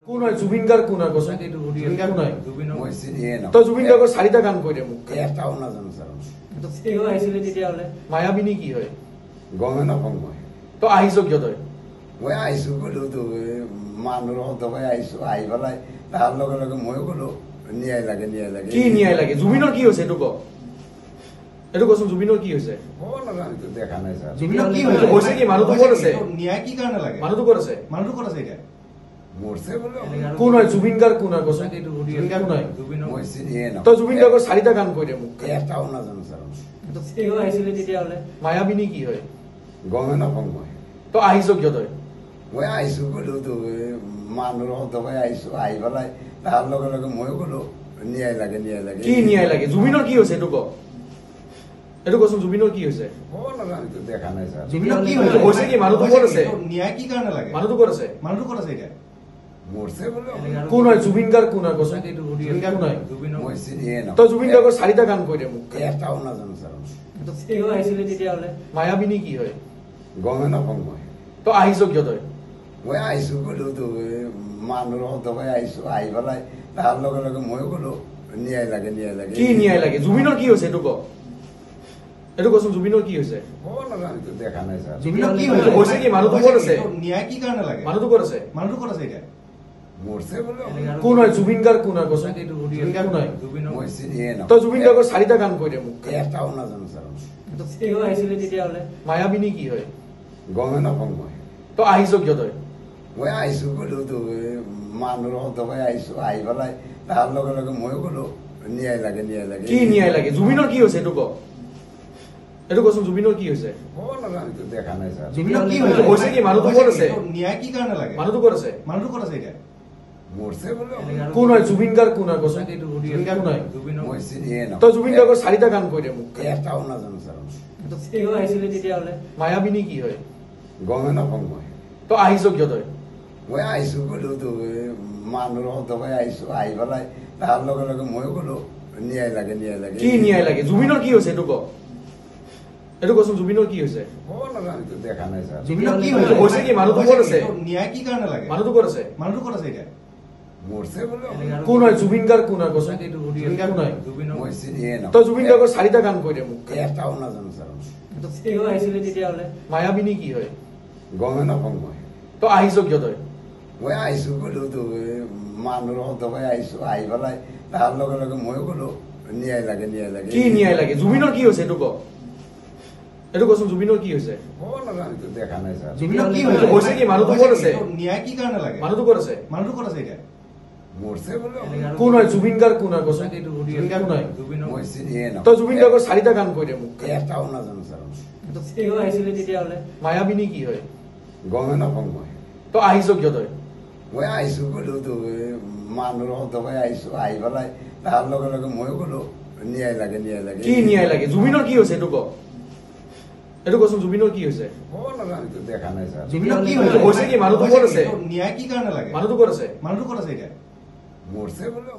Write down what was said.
কোন হয় জুবিন গাৰ্গ কোন হয় কোন জুবিন গাৰ্গ কোন হয় মই চিনিয়ে নাপাওঁ। তই জুবিন গাৰ্গৰ চাৰিটা গান কৈ দে মোক এটাও নাজানো ছাৰ। তেওঁ আহিছিলে তেতিয়াহ'লে মায়াবিনী কি হয় গমেই নাপাওঁ মই। তই আহিছ কিয় তই মই আহিছো গ'লোতো মানুহৰ সদবাই আহিছো আহি পেলাই তাৰ লগে লগে ময়ো গ'লো ন্যায় লাগে কি ন্যায় লাগে জুবিনৰ কি হৈছে এইটো ক এইটো কচোন জুবিনৰ কি হৈছে আমিতো দেখা নাই ছাৰ। জুবিনৰ কি হৈছে? হৈছে কি? মানুহটো ক'ত আছে? ন্যায় কি কাৰণে লাগে মানুহটো ক'ত আছে এতিয়া মৰছে বোলে। কোন হয় জুবিন গাৰ্গ কোন হয় কোন জুবিন গাৰ্গ কোন হয় মই চিনিয়ে নাপাওঁ। তই জুবিন গাৰ্গৰ চাৰিটা গান কৈ দে মোক এটাও নাজানো ছাৰ। তেওঁ আহিছিলে তেতিয়াহ'লে মায়াবিনী কি হয় গমেই নাপাওঁ মই। তই আহিছ কিয় তই মই আহিছো গ'লোতো মানুহৰ সদবাই আহিছো আহি পেলাই তাৰ লগে লগে ময়ো গ'লো ন্যায় লাগে কি ন্যায় লাগে জুবিনৰ কি হৈছে এইটো ক এইটো কচোন জুবিনৰ কি হৈছে আমিতো দেখা নাই ছাৰ। জুবিনৰ কি হৈছে কি? মানুহটো ক'ত আছে? ন্যায় কি কাৰণে লাগে মানুহটো ক'ত আছে এতিয়া মৰছে বোলে। কোন হয় জুবিন গাৰ্গ কোন হয় কোন জুবিন গাৰ্গ কোন হয় মই চিনিয়ে নাপাওঁ। তই জুবিন গাৰ্গৰ চাৰিটা গান কৈ দে মোক এটাও নাজানো ছাৰ। তেওঁ আহিছিলে তেতিয়াহ'লে মায়াবিনী কি হয় গমেই নাপাওঁ মই। তই আহিছ কিয় তই মই আহিছো গ'লোতো মানুহৰ সদবাই আহিছো আহি পেলাই তাৰ লগে লগে ময়ো গ'লো ন্যায় লাগে কি ন্যায় লাগে জুবিনৰ কি হৈছে এইটো ক এইটো কচোন জুবিনৰ কি হৈছে আমিতো দেখা নাই ছাৰ। জুবিনৰ কি হৈছে কি? মানুহটো ক'ত আছে? ন্যায় কি কাৰণে লাগে মানুহটো ক'ত আছে এতিয়া মৰছে বোলে। কোন হয় জুবিন গাৰ্গ কোন হয় কোন জুবিন গাৰ্গ কোন হয় মই চিনিয়ে নাপাওঁ। তই জুবিন গাৰ্গৰ চাৰিটা গান কৈ দে মোক এটাও নাজানো ছাৰ। তেওঁ আহিছিলে তেতিয়াহ'লে মায়াবিনী কি হয় গমেই নাপাওঁ মই। তই আহিছ কিয় তই মই আহিছো গ'লোতো মানুহৰ সদবাই আহিছো আহি পেলাই তাৰ লগে লগে ময়ো গ'লো ন্যায় লাগে কি ন্যায় লাগে জুবিনৰ কি হৈছে এইটো ক এইটো কচোন জুবিনৰ কি হৈছে আমিতো দেখা নাই ছাৰ। জুবিনৰ কি হৈছে কি? মানুহটো ক'ত আছে? ন্যায় কি কাৰণে লাগে মানুহটো ক'ত আছে এতিয়া মৰছে বোলে। কোন হয় জুবিন গাৰ্গ কোন হয় কোন জুবিন গাৰ্গ কোন হয় মই চিনিয়ে নাপাওঁ। তই জুবিন গাৰ্গৰ চাৰিটা গান কৈ দে মোক এটাও নাজানো ছাৰ। তেওঁ আহিছিলে তেতিয়াহ'লে মায়াবিনী কি হয় গমেই নাপাওঁ মই। তই আহিছ কিয় তই মই আহিছো গ'লোতো মানুহৰ সদবাই আহিছো আহি পেলাই তাৰ লগে লগে ময়ো গ'লো ন্যায় লাগে কি ন্যায় লাগে জুবিনৰ কি হৈছে এইটো ক এইটো কচোন জুবিনৰ কি হৈছে আমিতো দেখা নাই ছাৰ। জুবিনৰ কি হৈছে কি? মানুহটো ক'ত আছে? ন্যায় কি কাৰণে লাগে মানুহটো ক'ত আছে এতিয়া মৰছে বোলে। কোন হয় জুবিন গাৰ্গ কোন হয় কোন জুবিন গাৰ্গ কোন হয় মই চিনিয়ে নাপাওঁ। তই জুবিন গাৰ্গৰ চাৰিটা গান কৈ দে মোক এটাও নাজানো ছাৰ। তেওঁ আহিছিলে তেতিয়াহ'লে মায়াবিনী কি হয় গমেই নাপাওঁ মই। তই আহিছ কিয় তই মই আহিছো গ'লোতো মানুহৰ সদবাই আহিছো আহি পেলাই তাৰ লগে লগে ময়ো গ'লো ন্যায় লাগে কি ন্যায় লাগে জুবিনৰ কি হৈছে এইটো ক এইটো কচোন জুবিনৰ কি হৈছে আমিতো দেখা নাই ছাৰ। জুবিনৰ কি হৈছে কি? মানুহটো ক'ত আছে? ন্যায় কি কাৰণে লাগে মানুহটো ক'ত আছে এতিয়া মৰছে বোলে। কোন হয় জুবিন গাৰ্গ কোন হয় কোন জুবিন গাৰ্গ কোন হয় মই চিনিয়ে নাপাওঁ। তই জুবিন গাৰ্গৰ চাৰিটা গান কৈ দে মোক এটাও নাজানো ছাৰ। তেওঁ আহিছিলে তেতিয়াহ'লে মায়াবিনী কি হয় গমেই নাপাওঁ মই। তই আহিছ কিয় তই মই আহিছো গ'লোতো মানুহৰ সদবাই আহিছো আহি পেলাই তাৰ লগে লগে ময়ো গ'লো ন্যায় লাগে কি ন্যায় লাগে জুবিনৰ কি হৈছে এইটো ক এইটো কচোন জুবিনৰ কি হৈছে আমিতো দেখা নাই ছাৰ। জুবিনৰ কি হৈছে কি? মানুহটো ক'ত আছে? ন্যায় কি কাৰণে লাগে মানুহটো ক'ত আছে এতিয়া মৰছে বোলে।